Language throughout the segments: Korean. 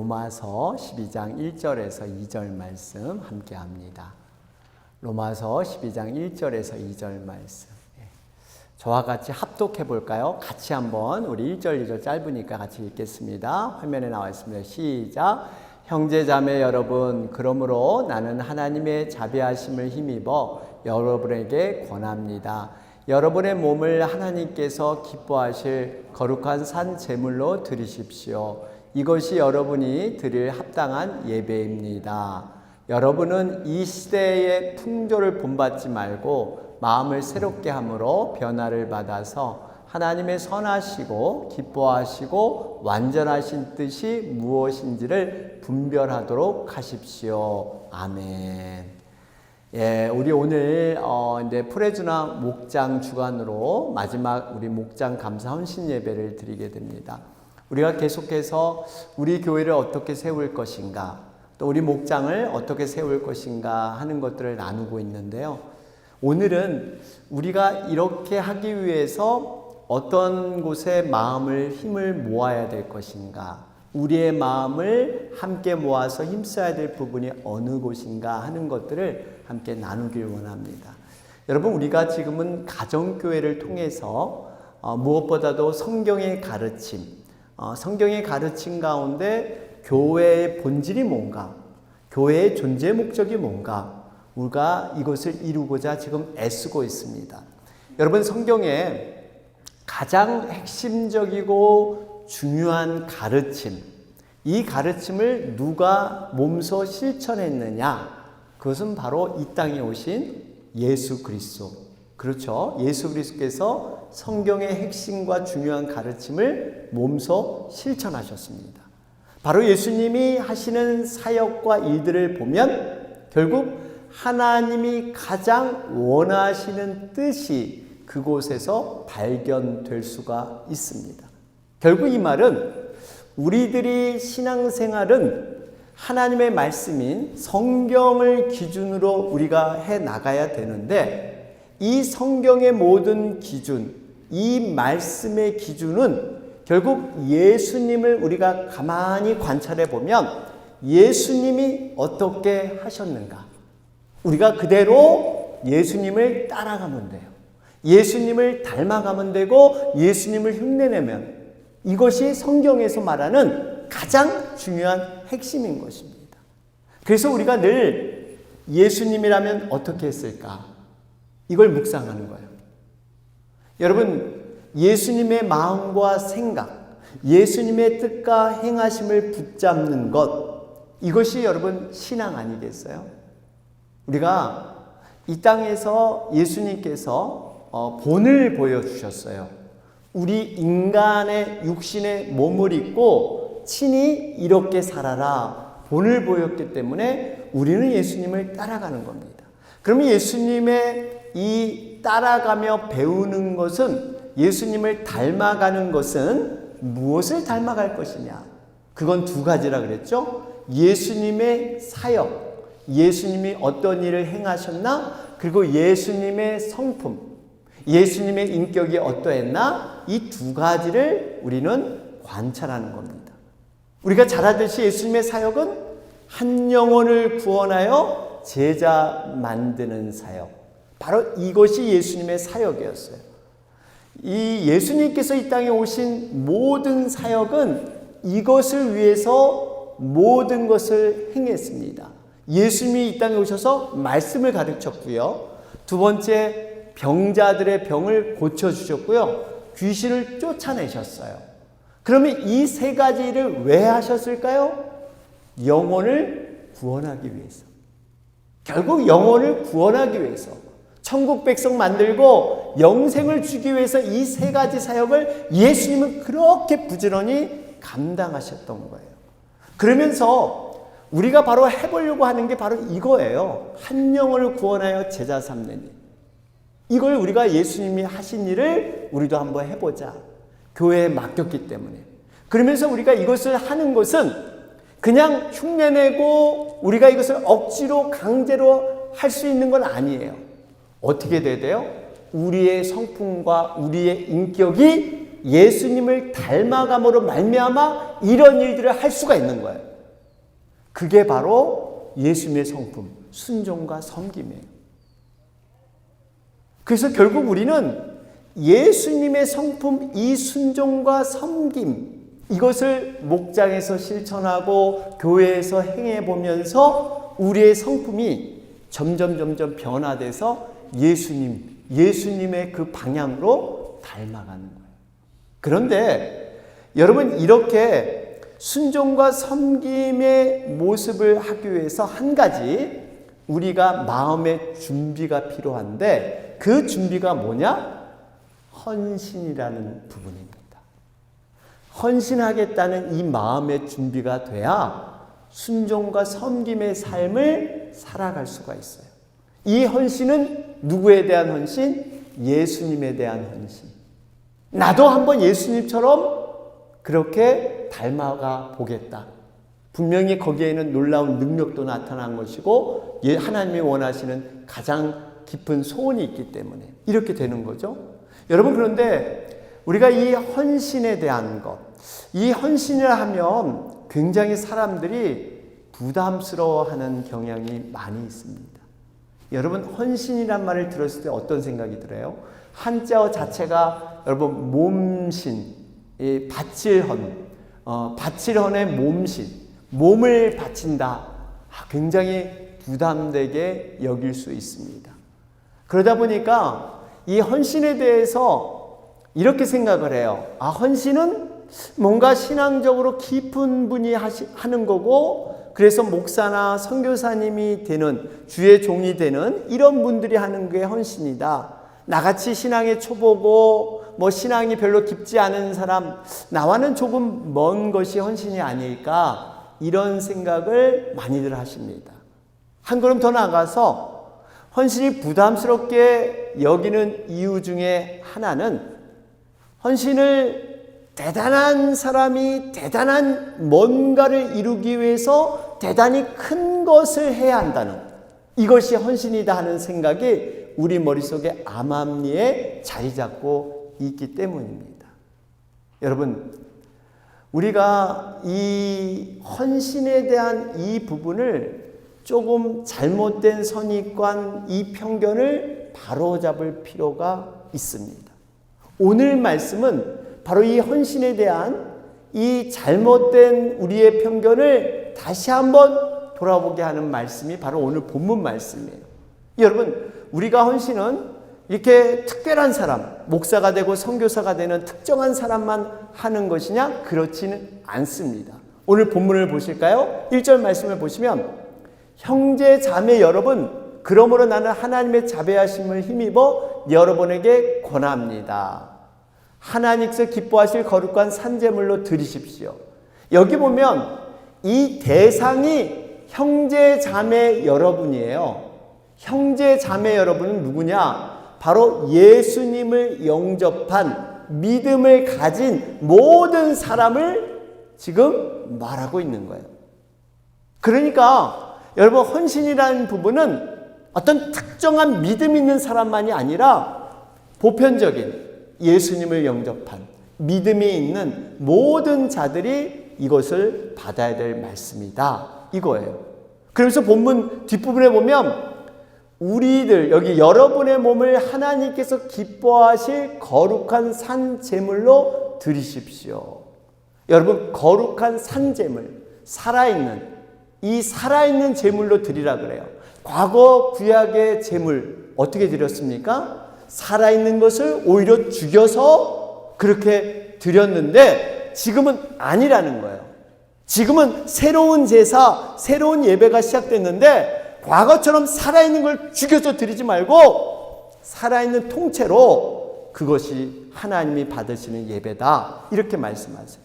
로마서 12장 1절에서 2절 말씀 함께 합니다. 로마서 12장 1절에서 2절 말씀. 저와 같이 합독해 볼까요? 같이 한번 우리 1절, 2절 짧으니까 같이 읽겠습니다. 화면에 나와 있습니다. 시작. 형제 자매 여러분, 그러므로 나는 하나님의 자비하심을 힘입어 여러분에게 권합니다. 여러분의 몸을 하나님께서 기뻐하실 거룩한 산 제물로 드리십시오. 이것이 여러분이 드릴 합당한 예배입니다. 여러분은 이 시대의 풍조를 본받지 말고 마음을 새롭게 함으로 변화를 받아서 하나님의 선하시고 기뻐하시고 완전하신 뜻이 무엇인지를 분별하도록 하십시오. 아멘. 예, 우리 오늘 이제 프레주나 목장 주간으로 마지막 우리 목장 감사 헌신 예배를 드리게 됩니다. 우리가 계속해서 우리 교회를 어떻게 세울 것인가, 또 우리 목장을 어떻게 세울 것인가 하는 것들을 나누고 있는데요. 오늘은 우리가 이렇게 하기 위해서 어떤 곳에 마음을 힘을 모아야 될 것인가, 우리의 마음을 함께 모아서 힘써야 될 부분이 어느 곳인가 하는 것들을 함께 나누길 원합니다. 여러분, 우리가 지금은 가정교회를 통해서 무엇보다도 성경의 가르침, 성경의 가르침 가운데 교회의 본질이 뭔가, 교회의 존재 목적이 뭔가, 우리가 이것을 이루고자 지금 애쓰고 있습니다. 여러분, 성경에 가장 핵심적이고 중요한 가르침, 이 가르침을 누가 몸소 실천했느냐? 그것은 바로 이 땅에 오신 예수 그리스도. 그렇죠? 예수 그리스도께서 성경의 핵심과 중요한 가르침을 몸소 실천하셨습니다. 바로 예수님이 하시는 사역과 일들을 보면 결국 하나님이 가장 원하시는 뜻이 그곳에서 발견될 수가 있습니다. 결국 이 말은 우리들이 신앙생활은 하나님의 말씀인 성경을 기준으로 우리가 해 나가야 되는데, 이 성경의 모든 기준, 이 말씀의 기준은 결국 예수님을 우리가 가만히 관찰해 보면 예수님이 어떻게 하셨는가, 우리가 그대로 예수님을 따라가면 돼요. 예수님을 닮아가면 되고 예수님을 흉내내면, 이것이 성경에서 말하는 가장 중요한 핵심인 것입니다. 그래서 우리가 늘 예수님이라면 어떻게 했을까? 이걸 묵상하는 거예요. 여러분, 예수님의 마음과 생각, 예수님의 뜻과 행하심을 붙잡는 것, 이것이 여러분 신앙 아니겠어요? 우리가 이 땅에서 예수님께서 본을 보여주셨어요. 우리 인간의 육신의 몸을 입고 친히 이렇게 살아라 본을 보였기 때문에 우리는 예수님을 따라가는 겁니다. 그러면 예수님의 이 따라가며 배우는 것은, 예수님을 닮아가는 것은 무엇을 닮아갈 것이냐? 그건 두 가지라 그랬죠. 예수님의 사역, 예수님이 어떤 일을 행하셨나, 그리고 예수님의 성품, 예수님의 인격이 어떠했나, 이 두 가지를 우리는 관찰하는 겁니다. 우리가 잘 알듯이 예수님의 사역은 한 영혼을 구원하여 제자 만드는 사역, 바로 이것이 예수님의 사역이었어요. 이 예수님께서 이 땅에 오신 모든 사역은 이것을 위해서 모든 것을 행했습니다. 예수님이 이 땅에 오셔서 말씀을 가르쳤고요. 두 번째, 병자들의 병을 고쳐주셨고요. 귀신을 쫓아내셨어요. 그러면 이 세 가지 일을 왜 하셨을까요? 영혼을 구원하기 위해서. 결국 영혼을 구원하기 위해서, 천국 백성 만들고 영생을 주기 위해서 이 세 가지 사역을 예수님은 그렇게 부지런히 감당하셨던 거예요. 그러면서 우리가 바로 해보려고 하는 게 바로 이거예요. 한 영혼을 구원하여 제자 삼는 일. 이걸 우리가 예수님이 하신 일을 우리도 한번 해보자. 교회에 맡겼기 때문에. 그러면서 우리가 이것을 하는 것은 그냥 흉내내고 우리가 이것을 억지로 강제로 할 수 있는 건 아니에요. 어떻게 돼야 돼요? 우리의 성품과 우리의 인격이 예수님을 닮아감으로 말미암아 이런 일들을 할 수가 있는 거예요. 그게 바로 예수님의 성품, 순종과 섬김이에요. 그래서 결국 우리는 예수님의 성품, 이 순종과 섬김, 이것을 목장에서 실천하고 교회에서 행해보면서 우리의 성품이 점점 변화돼서 예수님의 그 방향으로 닮아가는 거예요. 그런데 여러분, 이렇게 순종과 섬김의 모습을 하기 위해서 한 가지 우리가 마음의 준비가 필요한데, 그 준비가 뭐냐? 헌신이라는 부분입니다. 헌신하겠다는 이 마음의 준비가 돼야 순종과 섬김의 삶을 살아갈 수가 있어요. 이 헌신은 누구에 대한 헌신? 예수님에 대한 헌신. 나도 한번 예수님처럼 그렇게 닮아가 보겠다. 분명히 거기에는 놀라운 능력도 나타난 것이고 하나님이 원하시는 가장 깊은 소원이 있기 때문에 이렇게 되는 거죠. 여러분, 그런데 우리가 이 헌신에 대한 것, 이 헌신을 하면 굉장히 사람들이 부담스러워하는 경향이 많이 있습니다. 여러분, 헌신이란 말을 들었을 때 어떤 생각이 들어요? 한자 자체가 여러분 몸신, 바칠헌의 몸신, 몸을 바친다. 굉장히 부담되게 여길 수 있습니다. 그러다 보니까 이 헌신에 대해서 이렇게 생각을 해요. 헌신은 뭔가 신앙적으로 깊은 분이 하는 거고, 그래서 목사나 선교사님이 되는, 주의 종이 되는 이런 분들이 하는 게 헌신이다. 나같이 신앙의 초보고 신앙이 별로 깊지 않은 사람, 나와는 조금 먼 것이 헌신이 아닐까, 이런 생각을 많이들 하십니다. 한 걸음 더 나아가서 헌신이 부담스럽게 여기는 이유 중에 하나는, 헌신을 대단한 사람이 대단한 뭔가를 이루기 위해서 대단히 큰 것을 해야 한다는, 이것이 헌신이다 하는 생각이 우리 머릿속에 암암리에 자리 잡고 있기 때문입니다. 여러분, 우리가 이 헌신에 대한 이 부분을 조금 잘못된 선입관, 이 편견을 바로잡을 필요가 있습니다. 오늘 말씀은 바로 이 헌신에 대한 이 잘못된 우리의 편견을 다시 한번 돌아보게 하는 말씀이 바로 오늘 본문 말씀이에요. 여러분, 우리가 헌신은 이렇게 특별한 사람, 목사가 되고 선교사가 되는 특정한 사람만 하는 것이냐? 그렇지는 않습니다. 오늘 본문을 보실까요? 1절 말씀을 보시면, 형제 자매 여러분, 그러므로 나는 하나님의 자비하심을 힘입어 여러분에게 권합니다. 하나님께서 기뻐하실 거룩한 산제물로 드리십시오. 여기 보면 이 대상이 형제 자매 여러분이에요. 형제 자매 여러분은 누구냐? 바로 예수님을 영접한 믿음을 가진 모든 사람을 지금 말하고 있는 거예요. 그러니까 여러분, 헌신이라는 부분은 어떤 특정한 믿음 있는 사람만이 아니라 보편적인 예수님을 영접한 믿음이 있는 모든 자들이 이것을 받아야 될 말씀이다, 이거예요. 그래서 본문 뒷부분에 보면 우리들, 여기 여러분의 몸을 하나님께서 기뻐하실 거룩한 산 제물로 드리십시오. 여러분, 거룩한 산 제물, 살아있는, 이 살아있는 제물로 드리라 그래요. 과거 구약의 제물 어떻게 드렸습니까? 살아있는 것을 오히려 죽여서 그렇게 드렸는데 지금은 아니라는 거예요. 지금은 새로운 제사, 새로운 예배가 시작됐는데 과거처럼 살아있는 걸 죽여서 드리지 말고 살아있는 통째로 그것이 하나님이 받으시는 예배다, 이렇게 말씀하세요.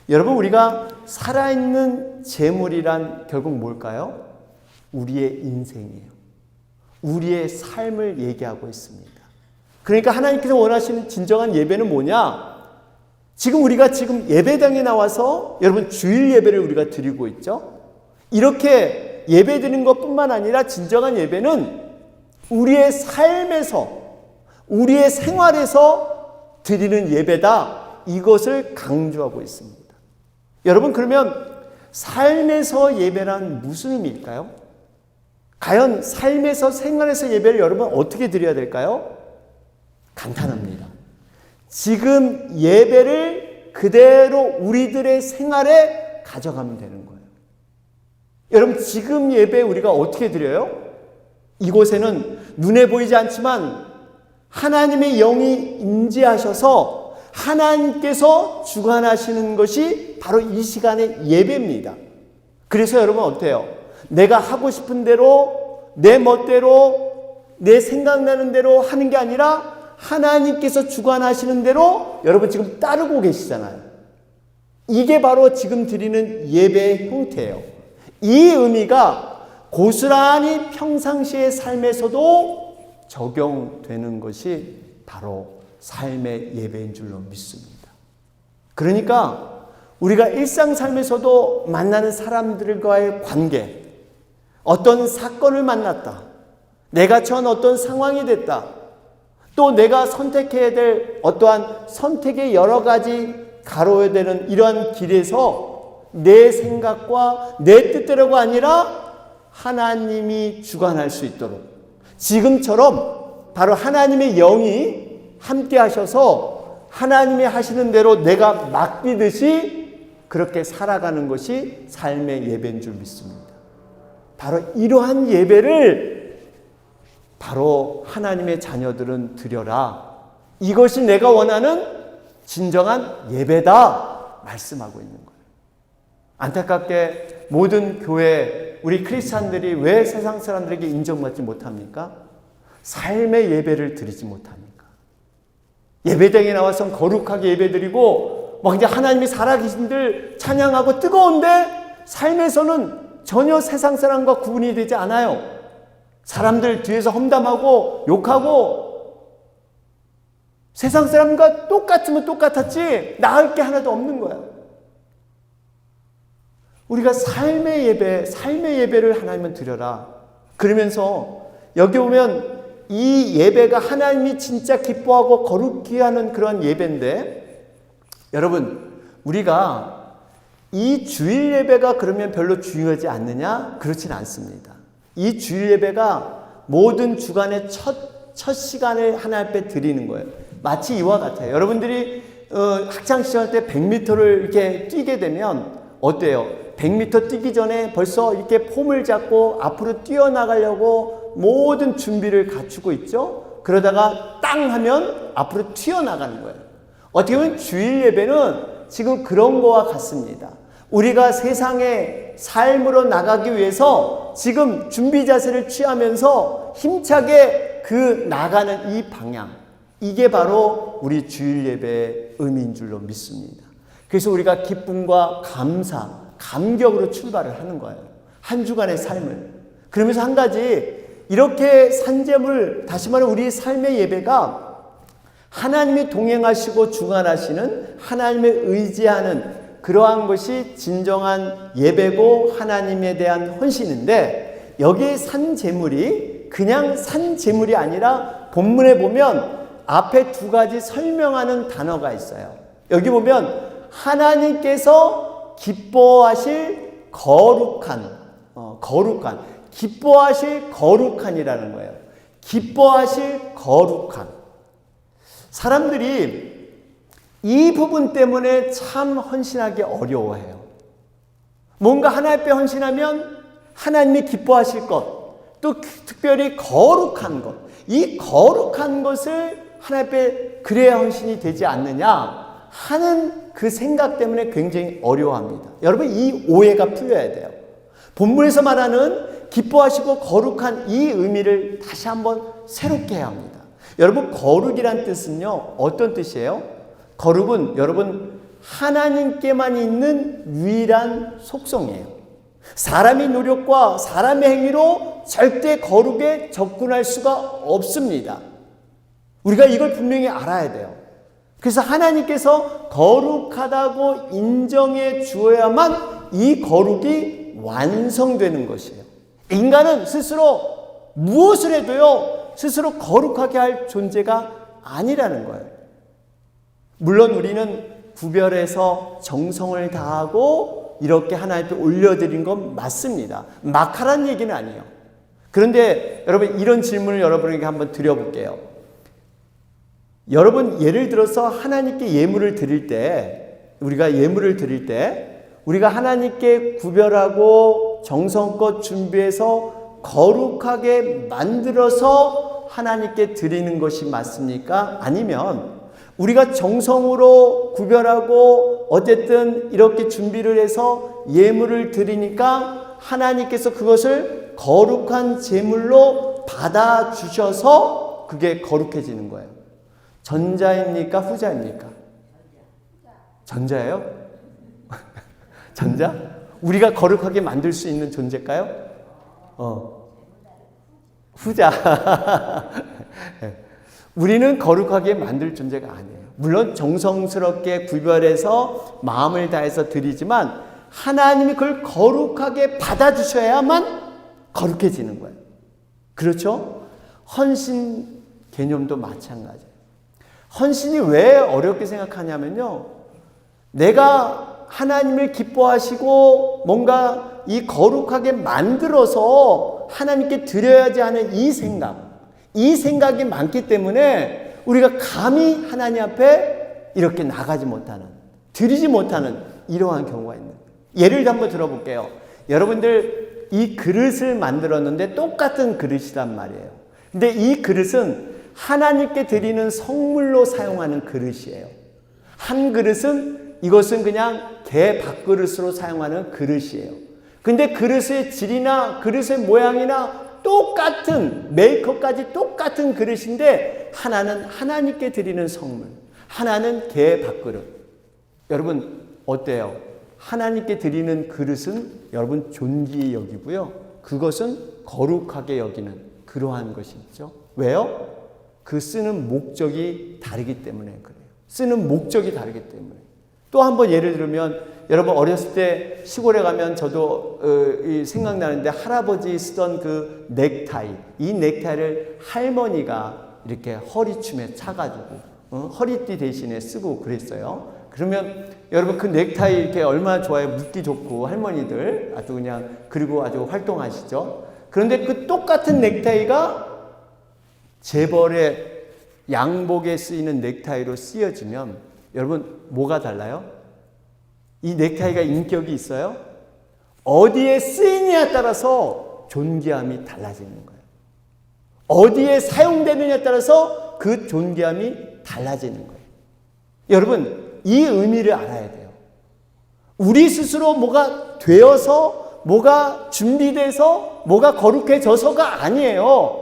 여러분, 우리가 살아있는 제물이란 결국 뭘까요? 우리의 인생이에요. 우리의 삶을 얘기하고 있습니다. 그러니까 하나님께서 원하시는 진정한 예배는 뭐냐? 지금 우리가 지금 예배당에 나와서 여러분 주일 예배를 우리가 드리고 있죠. 이렇게 예배 드리는 것뿐만 아니라 진정한 예배는 우리의 삶에서, 우리의 생활에서 드리는 예배다, 이것을 강조하고 있습니다. 여러분, 그러면 삶에서 예배란 무슨 의미일까요? 과연 삶에서 생활에서 예배를 여러분 어떻게 드려야 될까요? 간단합니다. 지금 예배를 그대로 우리들의 생활에 가져가면 되는 거예요. 여러분 지금 예배 우리가 어떻게 드려요? 이곳에는 눈에 보이지 않지만 하나님의 영이 임재하셔서 하나님께서 주관하시는 것이 바로 이 시간의 예배입니다. 그래서 여러분 어때요? 내가 하고 싶은 대로 내 멋대로 내 생각나는 대로 하는 게 아니라 하나님께서 주관하시는 대로 여러분 지금 따르고 계시잖아요. 이게 바로 지금 드리는 예배의 형태예요. 이 의미가 고스란히 평상시의 삶에서도 적용되는 것이 바로 삶의 예배인 줄로 믿습니다. 그러니까 우리가 일상 삶에서도 만나는 사람들과의 관계, 어떤 사건을 만났다, 내가 처한 어떤 상황이 됐다, 또 내가 선택해야 될 어떠한 선택의 여러 가지 가로야 되는 이러한 길에서 내 생각과 내 뜻대로가 아니라 하나님이 주관할 수 있도록 지금처럼 바로 하나님의 영이 함께 하셔서 하나님이 하시는 대로 내가 맡기듯이 그렇게 살아가는 것이 삶의 예배인 줄 믿습니다. 바로 이러한 예배를 바로 하나님의 자녀들은 드려라. 이것이 내가 원하는 진정한 예배다 말씀하고 있는 거예요. 안타깝게 모든 교회 우리 크리스찬들이 왜 세상 사람들에게 인정받지 못합니까? 삶의 예배를 드리지 못합니까? 예배당에 나와서 거룩하게 예배드리고 막 이제 하나님이 살아계신들 찬양하고 뜨거운데 삶에서는 전혀 세상 사람과 구분이 되지 않아요. 사람들 뒤에서 험담하고 욕하고 세상 사람과 똑같으면 똑같았지 나을 게 하나도 없는 거예요. 우리가 삶의 예배를 하나님은 드려라. 그러면서 여기 보면 이 예배가 하나님이 진짜 기뻐하고 거룩히 하는 그런 예배인데 여러분 우리가 이 주일 예배가 그러면 별로 중요하지 않느냐? 그렇진 않습니다. 이 주일 예배가 모든 주간의 첫 시간을 하나님 앞에 드리는 거예요. 마치 이와 같아요. 여러분들이 학창시절 때 100m를 이렇게 뛰게 되면 어때요? 100m 뛰기 전에 벌써 이렇게 폼을 잡고 앞으로 뛰어나가려고 모든 준비를 갖추고 있죠? 그러다가 땅 하면 앞으로 튀어나가는 거예요. 어떻게 보면 주일 예배는 지금 그런 거와 같습니다. 우리가 세상의 삶으로 나가기 위해서 지금 준비 자세를 취하면서 힘차게 그 나가는 이 방향, 이게 바로 우리 주일 예배의 의미인 줄로 믿습니다. 그래서 우리가 기쁨과 감사, 감격으로 출발을 하는 거예요. 한 주간의 삶을. 그러면서 한 가지 이렇게 산재물, 다시 말해 우리 삶의 예배가 하나님이 동행하시고 주관하시는 하나님의 의지하는 그러한 것이 진정한 예배고 하나님에 대한 헌신인데 여기 산재물이 그냥 산재물이 아니라 본문에 보면 앞에 두 가지 설명하는 단어가 있어요. 여기 보면 하나님께서 기뻐하실 기뻐하실 거룩한이라는 거예요. 기뻐하실 거룩한. 사람들이 이 부분 때문에 참 헌신하기 어려워해요. 뭔가 하나님 앞에 헌신하면 하나님이 기뻐하실 것, 또 특별히 거룩한 것, 이 거룩한 것을 하나님 앞에 그래야 헌신이 되지 않느냐 하는 그 생각 때문에 굉장히 어려워합니다. 여러분 이 오해가 풀려야 돼요. 본문에서 말하는 기뻐하시고 거룩한 이 의미를 다시 한번 새롭게 해야 합니다. 여러분 거룩이란 뜻은요 어떤 뜻이에요? 거룩은 여러분 하나님께만 있는 유일한 속성이에요. 사람의 노력과 사람의 행위로 절대 거룩에 접근할 수가 없습니다. 우리가 이걸 분명히 알아야 돼요. 그래서 하나님께서 거룩하다고 인정해 주어야만 이 거룩이 완성되는 것이에요. 인간은 스스로 무엇을 해도요 스스로 거룩하게 할 존재가 아니라는 거예요. 물론 우리는 구별해서 정성을 다하고 이렇게 하나님 앞에 올려드린 건 맞습니다. 막하라는 얘기는 아니에요. 그런데 여러분 이런 질문을 여러분에게 한번 드려볼게요. 여러분 예를 들어서 하나님께 예물을 드릴 때 우리가 하나님께 구별하고 정성껏 준비해서 거룩하게 만들어서 하나님께 드리는 것이 맞습니까? 아니면 우리가 정성으로 구별하고 어쨌든 이렇게 준비를 해서 예물을 드리니까 하나님께서 그것을 거룩한 제물로 받아주셔서 그게 거룩해지는 거예요. 전자입니까? 후자입니까? 전자예요? 전자? 우리가 거룩하게 만들 수 있는 존재일까요? 후자. 우리는 거룩하게 만들 존재가 아니에요. 물론 정성스럽게 구별해서 마음을 다해서 드리지만 하나님이 그걸 거룩하게 받아주셔야만 거룩해지는 거예요. 그렇죠? 헌신 개념도 마찬가지예요. 헌신이 왜 어렵게 생각하냐면요. 내가 하나님을 기뻐하시고 뭔가 이 거룩하게 만들어서 하나님께 드려야지 하는 이 생각이 많기 때문에 우리가 감히 하나님 앞에 이렇게 나가지 못하는, 드리지 못하는 이러한 경우가 있는 거예요. 예를 한번 들어볼게요. 여러분들 이 그릇을 만들었는데 똑같은 그릇이란 말이에요. 근데 이 그릇은 하나님께 드리는 성물로 사용하는 그릇이에요. 한 그릇은 이것은 그냥 개 밥그릇으로 사용하는 그릇이에요. 근데 그릇의 질이나 그릇의 모양이나 똑같은 메이커까지 똑같은 그릇인데 하나는 하나님께 드리는 성물, 하나는 개 밥그릇. 여러분 어때요? 하나님께 드리는 그릇은 여러분 존귀히 여기고요. 그것은 거룩하게 여기는 그러한 것이 있죠. 왜요? 그 쓰는 목적이 다르기 때문에 그래요. 쓰는 목적이 다르기 때문에. 또 한 번 예를 들면 여러분 어렸을 때 시골에 가면 저도 생각나는데 할아버지 쓰던 그 넥타이, 이 넥타이를 할머니가 이렇게 허리춤에 차가지고 허리띠 대신에 쓰고 그랬어요. 그러면 여러분 그 넥타이 이렇게 얼마나 좋아요. 묻기 좋고 할머니들 아주 그냥 그리고 아주 활동하시죠. 그런데 그 똑같은 넥타이가 재벌의 양복에 쓰이는 넥타이로 쓰여지면 여러분 뭐가 달라요? 이 넥타이가 인격이 있어요? 어디에 쓰이느냐에 따라서 존귀함이 달라지는 거예요. 어디에 사용되느냐에 따라서 그 존귀함이 달라지는 거예요. 여러분 이 의미를 알아야 돼요. 우리 스스로 뭐가 되어서 뭐가 준비돼서 뭐가 거룩해져서가 아니에요.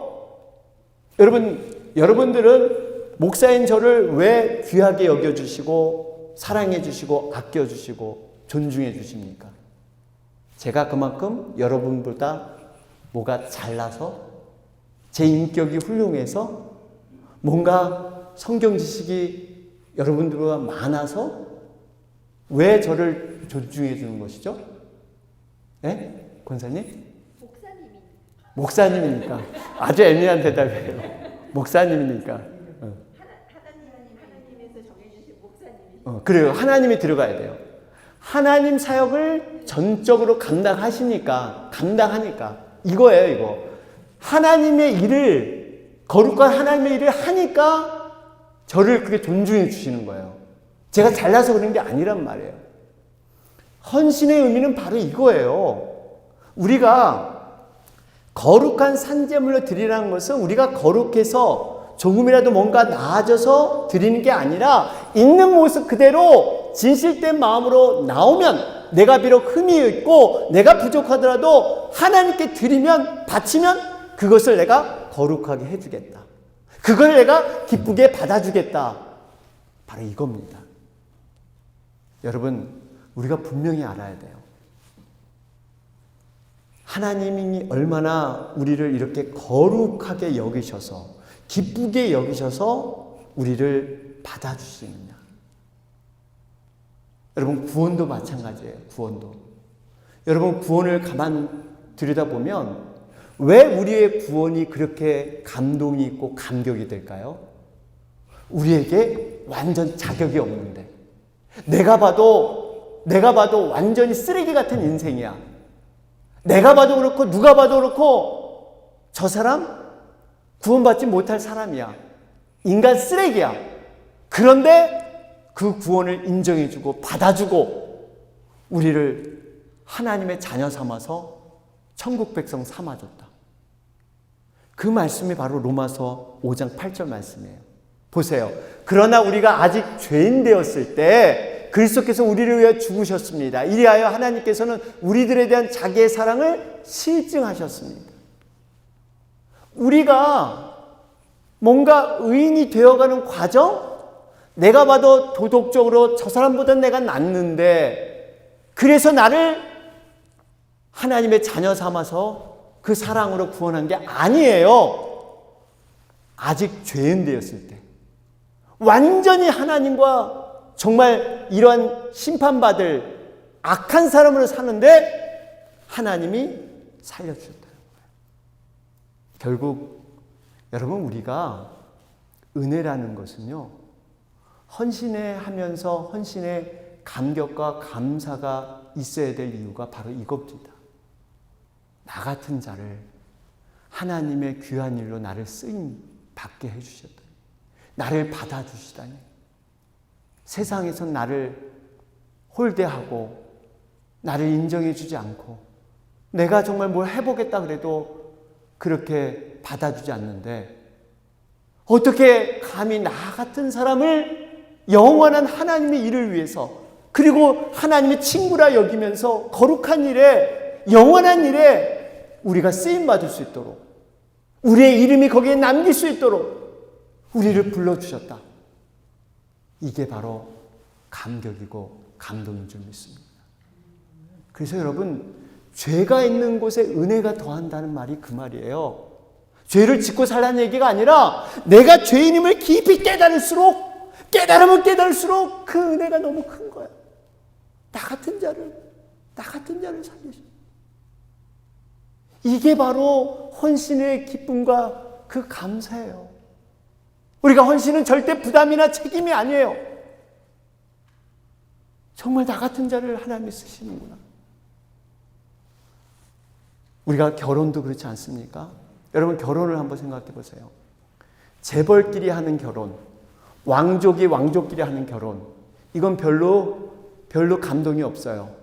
여러분들은 목사인 저를 왜 귀하게 여겨주시고 사랑해주시고 아껴주시고 존중해주십니까? 제가 그만큼 여러분보다 뭐가 잘나서 제 인격이 훌륭해서 뭔가 성경 지식이 여러분들보다 많아서 왜 저를 존중해 주는 것이죠? 네? 권사님? 목사님이니까. 아주 애매한 대답이에요. 목사님이니까. 하나님에서 정해주신 목사님이. 그래요. 하나님이 들어가야 돼요. 하나님 사역을 전적으로 감당하니까 이거예요. 이거. 하나님의 일을 거룩한 하나님의 일을 하니까 저를 그렇게 존중해 주시는 거예요. 제가 잘나서 그런 게 아니란 말이에요. 헌신의 의미는 바로 이거예요. 우리가 거룩한 산제물로 드리라는 것은 우리가 거룩해서 조금이라도 뭔가 나아져서 드리는 게 아니라 있는 모습 그대로 진실된 마음으로 나오면 내가 비록 흠이 있고 내가 부족하더라도 하나님께 드리면 바치면 그것을 내가 거룩하게 해주겠다. 그걸 내가 기쁘게 받아주겠다. 바로 이겁니다. 여러분 우리가 분명히 알아야 돼요. 하나님이 얼마나 우리를 이렇게 거룩하게 여기셔서 기쁘게 여기셔서 우리를 받아주시느냐. 여러분 구원도 마찬가지예요. 구원도. 여러분 구원을 가만 들여다보면 왜 우리의 구원이 그렇게 감동이 있고 감격이 될까요? 우리에게 완전 자격이 없는데 내가 봐도 내가 봐도 완전히 쓰레기 같은 인생이야. 내가 봐도 그렇고 누가 봐도 그렇고 저 사람 구원받지 못할 사람이야. 인간 쓰레기야. 그런데 그 구원을 인정해주고 받아주고 우리를 하나님의 자녀 삼아서 천국 백성 삼아줬다. 그 말씀이 바로 로마서 5장 8절 말씀이에요. 보세요. 그러나 우리가 아직 죄인 되었을 때 그리스도께서 우리를 위해 죽으셨습니다. 이리하여 하나님께서는 우리들에 대한 자기의 사랑을 실증하셨습니다. 우리가 뭔가 의인이 되어가는 과정? 내가 봐도 도덕적으로 저 사람보다 내가 낫는데 그래서 나를 하나님의 자녀 삼아서 그 사랑으로 구원한 게 아니에요. 아직 죄인 되었을 때 완전히 하나님과 정말 이런 심판받을 악한 사람으로 사는데 하나님이 살려주셨다는 거예요. 결국 여러분 우리가 은혜라는 것은요 헌신해 하면서 헌신의 감격과 감사가 있어야 될 이유가 바로 이겁니다. 나 같은 자를 하나님의 귀한 일로 나를 쓰임 받게 해주셨다니, 나를 받아주시다니, 세상에선 나를 홀대하고 나를 인정해주지 않고 내가 정말 뭘 해보겠다 그래도 그렇게 받아주지 않는데 어떻게 감히 나 같은 사람을 영원한 하나님의 일을 위해서 그리고 하나님의 친구라 여기면서 거룩한 일에 영원한 일에 우리가 쓰임받을 수 있도록 우리의 이름이 거기에 남길 수 있도록 우리를 불러주셨다. 이게 바로 감격이고 감동인 줄 믿습니다. 그래서 여러분 죄가 있는 곳에 은혜가 더한다는 말이 그 말이에요. 죄를 짓고 살라는 얘기가 아니라 내가 죄인임을 깊이 깨달으면 깨달을수록 그 은혜가 너무 큰 거야. 나 같은 자를 살리셔. 이게 바로 헌신의 기쁨과 그 감사예요. 우리가 헌신은 절대 부담이나 책임이 아니에요. 정말 나 같은 자를 하나님이 쓰시는구나. 우리가 결혼도 그렇지 않습니까? 여러분 결혼을 한번 생각해 보세요. 재벌끼리 하는 결혼, 왕족이 왕족끼리 하는 결혼, 이건 별로 감동이 없어요.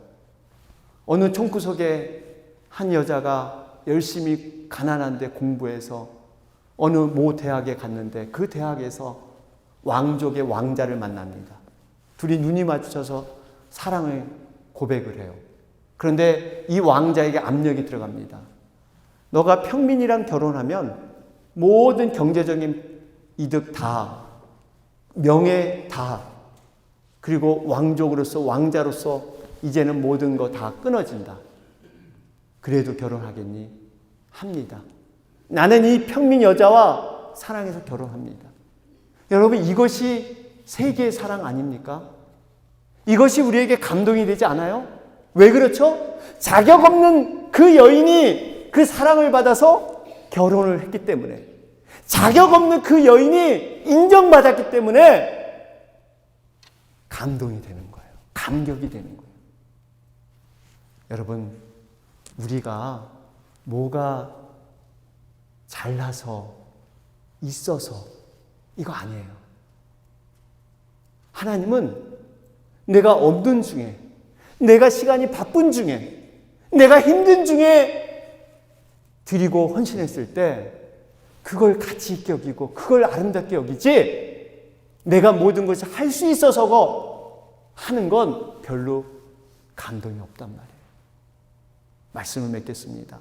어느 총구석에 한 여자가 열심히 가난한데 공부해서 어느 모 대학에 갔는데 그 대학에서 왕족의 왕자를 만납니다. 둘이 눈이 마주쳐서 사랑을 고백을 해요. 그런데 이 왕자에게 압력이 들어갑니다. 너가 평민이랑 결혼하면 모든 경제적인 이득 다, 명예 다, 그리고 왕족으로서 왕자로서 이제는 모든 거 다 끊어진다. 그래도 결혼하겠니? 합니다. 나는 이 평민 여자와 사랑해서 결혼합니다. 여러분 이것이 세계의 사랑 아닙니까? 이것이 우리에게 감동이 되지 않아요? 왜 그렇죠? 자격 없는 그 여인이 그 사랑을 받아서 결혼을 했기 때문에, 자격 없는 그 여인이 인정받았기 때문에 감동이 되는 거예요. 감격이 되는 거예요. 여러분, 우리가 뭐가 잘나서 있어서 이거 아니에요. 하나님은 내가 없는 중에, 내가 시간이 바쁜 중에, 내가 힘든 중에 드리고 헌신했을 때 그걸 가치 있게 여기고 그걸 아름답게 여기지, 내가 모든 것을 할 수 있어서 하는 건 별로 감동이 없단 말이에요. 말씀을 맺겠습니다.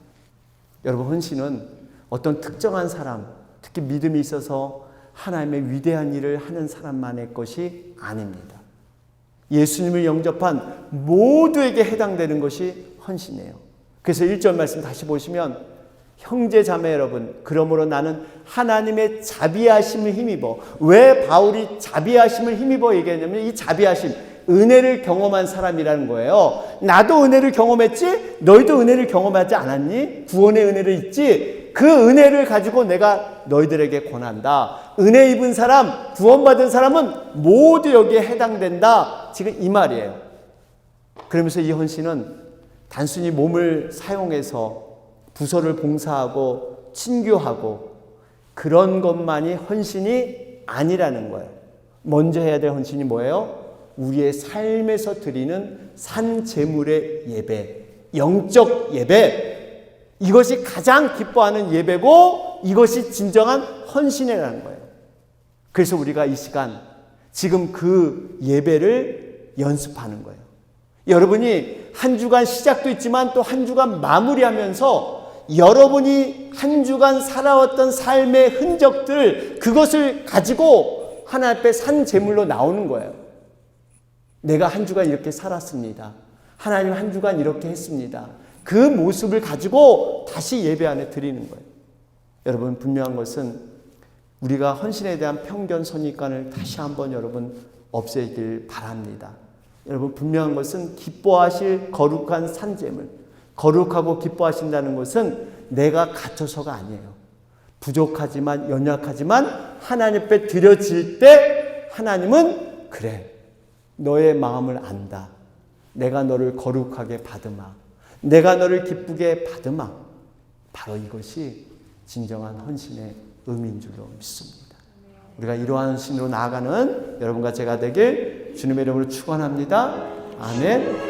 여러분, 헌신은 어떤 특정한 사람, 특히 믿음이 있어서 하나님의 위대한 일을 하는 사람만의 것이 아닙니다. 예수님을 영접한 모두에게 해당되는 것이 헌신이에요. 그래서 1절 말씀 다시 보시면, 형제 자매 여러분, 그러므로 나는 하나님의 자비하심을 힘입어. 왜 바울이 자비하심을 힘입어 얘기했냐면, 이 자비하심, 은혜를 경험한 사람이라는 거예요. 나도 은혜를 경험했지? 너희도 은혜를 경험하지 않았니? 구원의 은혜를 있지? 그 은혜를 가지고 내가 너희들에게 권한다. 은혜 입은 사람, 구원받은 사람은 모두 여기에 해당된다. 지금 이 말이에요. 그러면서 이 헌신은 단순히 몸을 사용해서 부서를 봉사하고 친교하고 그런 것만이 헌신이 아니라는 거예요. 먼저 해야 될 헌신이 뭐예요? 우리의 삶에서 드리는 산제물의 예배, 영적 예배, 이것이 가장 기뻐하는 예배고 이것이 진정한 헌신이라는 거예요. 그래서 우리가 이 시간 지금 그 예배를 연습하는 거예요. 여러분이 한 주간 시작도 있지만 또 한 주간 마무리하면서 여러분이 한 주간 살아왔던 삶의 흔적들, 그것을 가지고 하나님 앞에 산제물로 나오는 거예요. 내가 한 주간 이렇게 살았습니다. 하나님 한 주간 이렇게 했습니다. 그 모습을 가지고 다시 예배 안에 드리는 거예요. 여러분, 분명한 것은 우리가 헌신에 대한 편견 선입관을 다시 한번 여러분 없애길 바랍니다. 여러분, 분명한 것은 기뻐하실 거룩한 산제물, 거룩하고 기뻐하신다는 것은 내가 갇혀서가 아니에요. 부족하지만 연약하지만 하나님 앞에 드려질 때 하나님은 그래, 너의 마음을 안다. 내가 너를 거룩하게 받으마. 내가 너를 기쁘게 받으마. 바로 이것이 진정한 헌신의 의미인 줄로 믿습니다. 우리가 이러한 헌신으로 나아가는 여러분과 제가 되길 주님의 이름으로 축원합니다. 아멘.